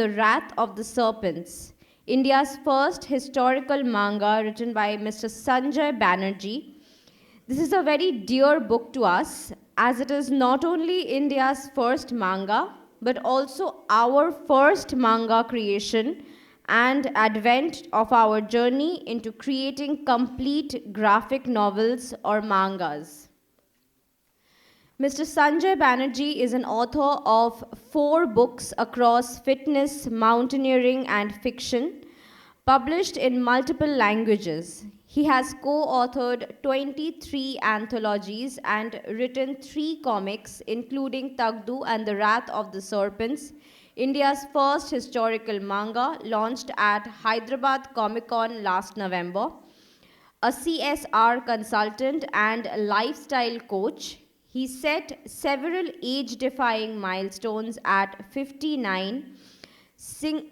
The Wrath of the Serpents, India's first historical manga written by Mr. Sanjai Banerji. This is a very dear book to us as it is not only India's first manga but also our first manga creation and advent of our journey into creating complete graphic novels or mangas. Mr. Sanjay Banerjee is an author of 4 books across fitness, mountaineering, and fiction, published in multiple languages. He has co authored 23 anthologies and written 3 comics, including Tagdu and the Wrath of the Serpents, India's first historical manga, launched at Hyderabad Comic Con last November. A CSR consultant and lifestyle coach, he set several age defying milestones at 59.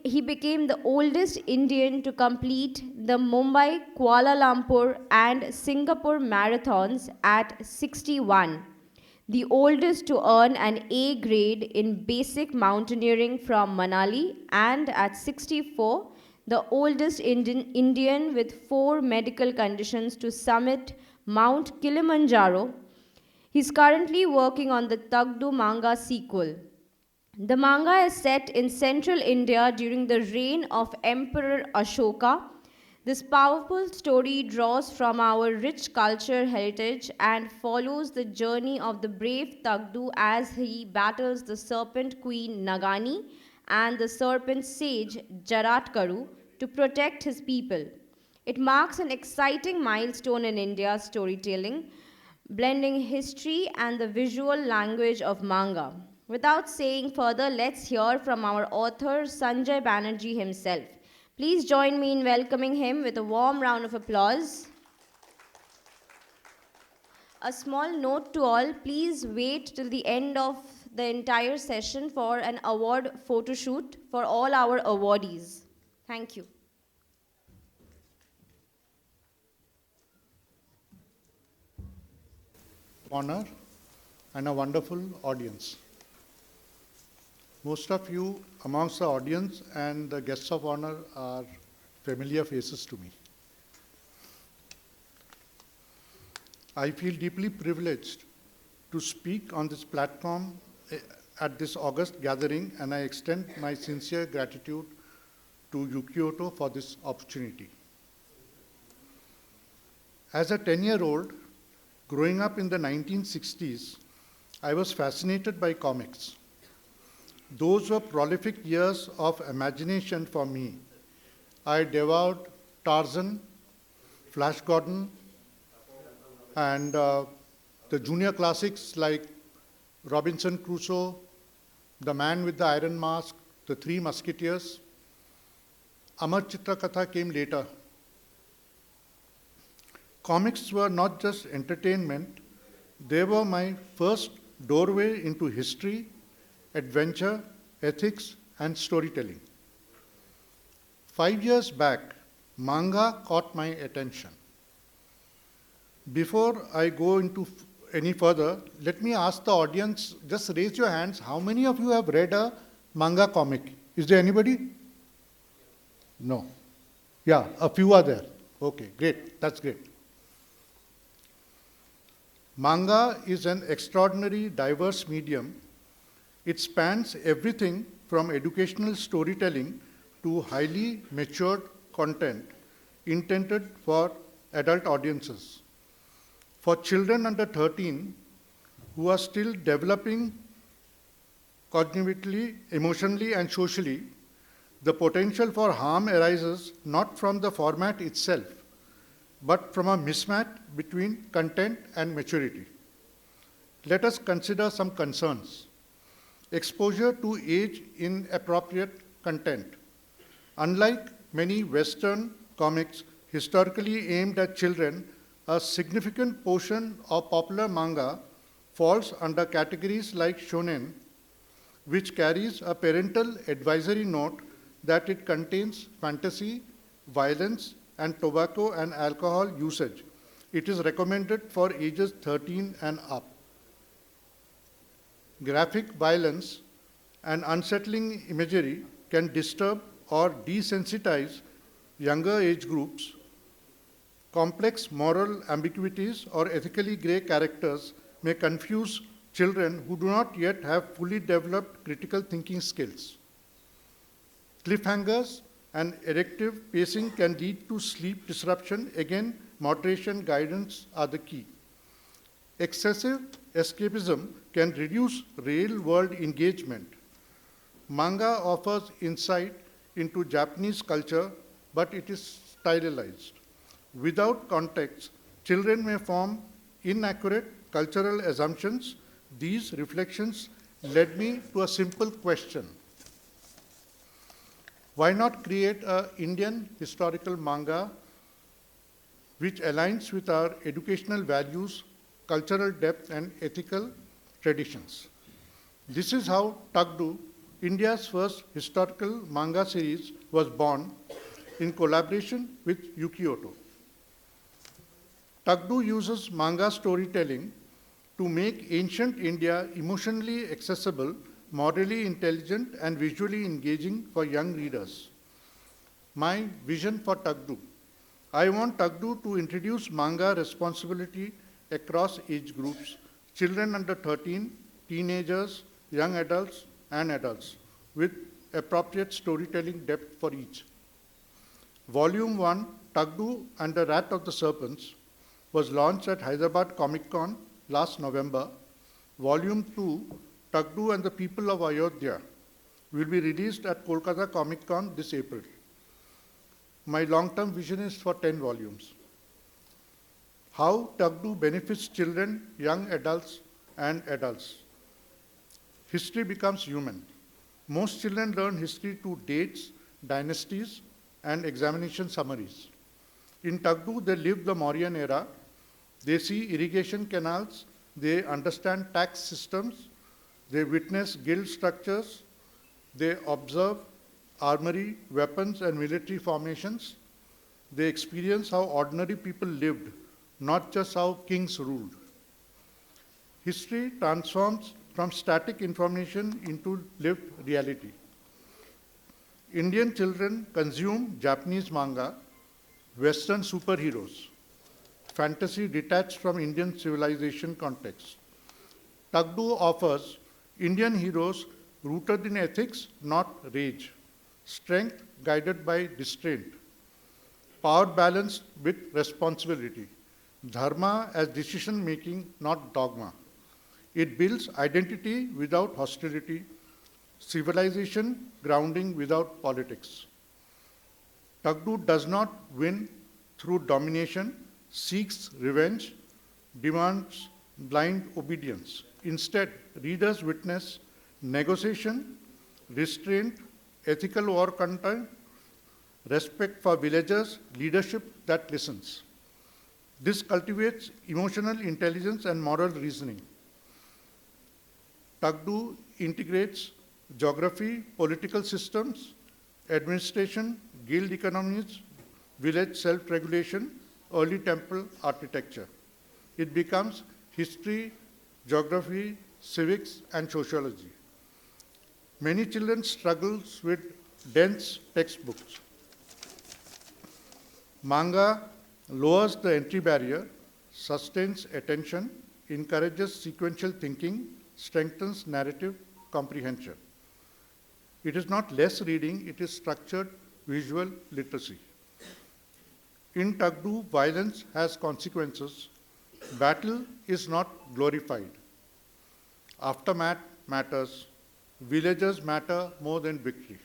He became the oldest Indian to complete the Mumbai, Kuala Lumpur, and Singapore marathons at 61, the oldest to earn an A grade in basic mountaineering from Manali, and at 64, the oldest Indian with 4 medical conditions to summit Mount Kilimanjaro. He's currently working on the Tagdu manga sequel. The manga is set in central India during the reign of Emperor Ashoka. This powerful story draws from our rich culture heritage and follows the journey of the brave Tagdu as he battles the serpent queen Nagani and the serpent sage Jaratkaru to protect his people. It marks an exciting milestone in India's storytelling, blending history and the visual language of manga. Without saying further, let's hear from our author Sanjay Banerjee himself. Please join me in welcoming him with a warm round of applause. A small note to all, please wait till the end of the entire session for an award photo shoot for all our awardees. Thank you. Honor and a wonderful audience. Most of you amongst the audience and the guests of honor are familiar faces to me. I feel deeply privileged to speak on this platform at this August gathering, and I extend my sincere gratitude to Yukioto for this opportunity. As a 10-year-old, growing up in the 1960s, I was fascinated by comics. Those were prolific years of imagination for me. I devoured Tarzan, Flash Gordon, and the junior classics like Robinson Crusoe, The Man with the Iron Mask, The Three Musketeers. Amar Chitra Katha came later. Comics were not just entertainment, they were my first doorway into history, adventure, ethics, and storytelling. 5 years back, manga caught my attention. Before I go into any further, let me ask the audience, just raise your hands, how many of you have read a manga comic? Is there anybody? No. Yeah, a few are there. Okay, great, that's great. Manga is an extraordinary, diverse medium. It spans everything from educational storytelling to highly matured content intended for adult audiences. For children under 13 who are still developing cognitively, emotionally, and socially, the potential for harm arises not from the format itself, but from a mismatch between content and maturity. Let us consider some concerns. Exposure to age-inappropriate content. Unlike many Western comics historically aimed at children, a significant portion of popular manga falls under categories like shonen, which carries a parental advisory note that it contains fantasy, violence, and tobacco and alcohol usage. It is recommended for ages 13 and up. Graphic violence and unsettling imagery can disturb or desensitize younger age groups. Complex moral ambiguities or ethically gray characters may confuse children who do not yet have fully developed critical thinking skills. Cliffhangers and addictive pacing can lead to sleep disruption. Again, moderation guidance are the key. Excessive escapism can reduce real-world engagement. Manga offers insight into Japanese culture, but it is stylized. Without context, children may form inaccurate cultural assumptions. These reflections led me to a simple question. Why not create an Indian historical manga which aligns with our educational values, cultural depth, and ethical traditions? This is how Tagdu, India's first historical manga series, was born in collaboration with Yuki Ito. Tagdu uses manga storytelling to make ancient India emotionally accessible, morally intelligent, and visually engaging for young readers. My vision for Tagdu. I want Tagdu to introduce manga responsibility across age groups, children under 13, teenagers, young adults, and adults, with appropriate storytelling depth for each. Volume 1, Tagdu and the Rat of the Serpents, was launched at Hyderabad Comic Con last November. Volume 2, Tagdu and the People of Ayodhya, will be released at Kolkata Comic Con this April. My long-term vision is for 10 volumes. How Tagdu benefits children, young adults, and adults. History becomes human. Most children learn history through dates, dynasties, and examination summaries. In Tagdu, they live the Mauryan era. They see irrigation canals. They understand tax systems. They witness guild structures. They observe armory, weapons, and military formations. They experience how ordinary people lived, not just how kings ruled. History transforms from static information into lived reality. Indian children consume Japanese manga, Western superheroes, fantasy detached from Indian civilization context. Tagdu offers Indian heroes rooted in ethics, not rage, strength guided by restraint, power balanced with responsibility, dharma as decision making, not dogma. It builds identity without hostility, civilization grounding without politics. Tagdu does not win through domination, seeks revenge, demands blind obedience. Instead, readers witness negotiation, restraint, ethical war content, respect for villagers, leadership that listens. This cultivates emotional intelligence and moral reasoning. Tagdu integrates geography, political systems, administration, guild economies, village self-regulation, early temple architecture. It becomes history, geography, civics, and sociology. Many children struggle with dense textbooks. Manga lowers the entry barrier, sustains attention, encourages sequential thinking, strengthens narrative comprehension. It is not less reading, it is structured visual literacy. In Tagdu, violence has consequences. Battle is not glorified. Aftermath matters. Villagers matter more than victory.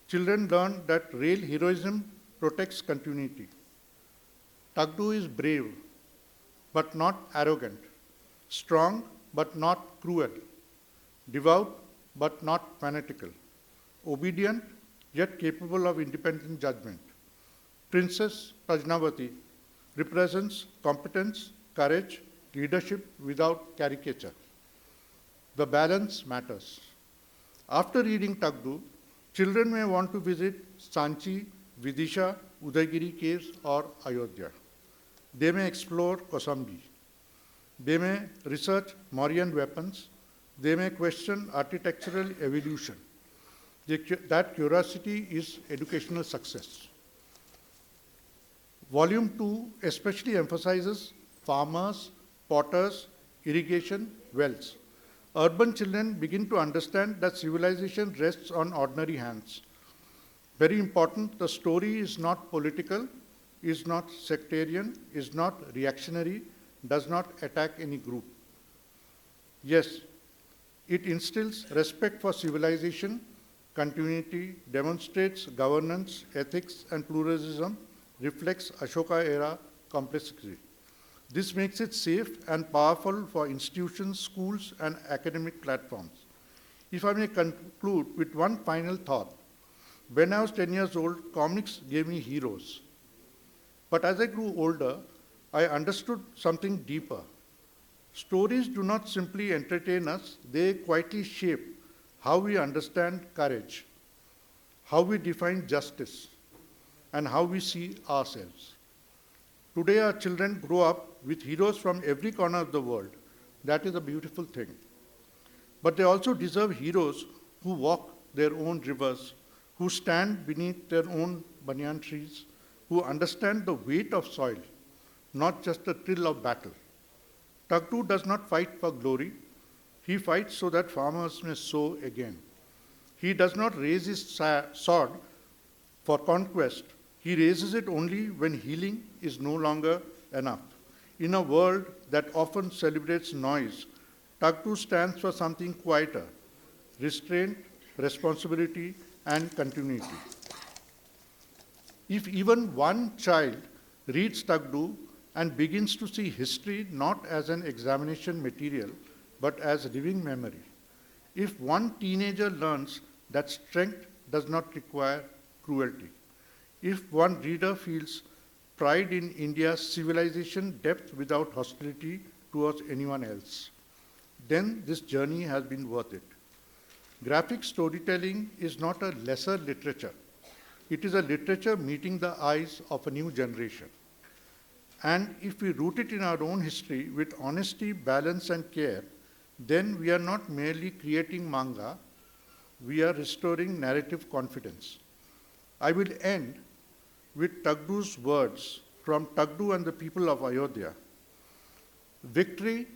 Children learn that real heroism protects continuity. Tagdu is brave, but not arrogant. Strong, but not cruel. Devout, but not fanatical. Obedient, yet capable of independent judgment. Princess Prajnavati represents competence, courage, leadership without caricature. The balance matters. After reading Tagdu, children may want to visit Sanchi, Vidisha, Udaygiri caves, or Ayodhya. They may explore Kosambi. They may research Mauryan weapons. They may question architectural evolution. That curiosity is educational success. Volume 2 especially emphasizes farmers, potters, irrigation, wells. Urban children begin to understand that civilization rests on ordinary hands. Very important, the story is not political, is not sectarian, is not reactionary, does not attack any group. Yes, it instills respect for civilization, continuity, demonstrates governance, ethics, and pluralism, reflects Ashoka era complexity. This makes it safe and powerful for institutions, schools, and academic platforms. If I may conclude with one final thought, when I was 10 years old, comics gave me heroes. But as I grew older, I understood something deeper. Stories do not simply entertain us, they quietly shape how we understand courage, how we define justice, and how we see ourselves. Today, our children grow up with heroes from every corner of the world. That is a beautiful thing. But they also deserve heroes who walk their own rivers, who stand beneath their own banyan trees, who understand the weight of soil, not just the thrill of battle. Tagdu does not fight for glory. He fights so that farmers may sow again. He does not raise his sword for conquest. He raises it only when healing is no longer enough. In a world that often celebrates noise, Tagdu stands for something quieter, restraint, responsibility, and continuity. If even one child reads Tagdu and begins to see history not as an examination material, but as living memory, if one teenager learns that strength does not require cruelty, if one reader feels pride in India's civilization depth without hostility towards anyone else, then this journey has been worth it. Graphic storytelling is not a lesser literature. It is a literature meeting the eyes of a new generation. And if we root it in our own history with honesty, balance, and care, then we are not merely creating manga, we are restoring narrative confidence. I will end with Tagdu's words from Tagdu and the people of Ayodhya. Victory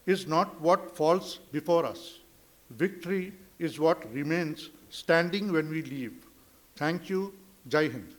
is not what falls before us. Victory is what remains standing when we leave. Thank you. Jai Hind.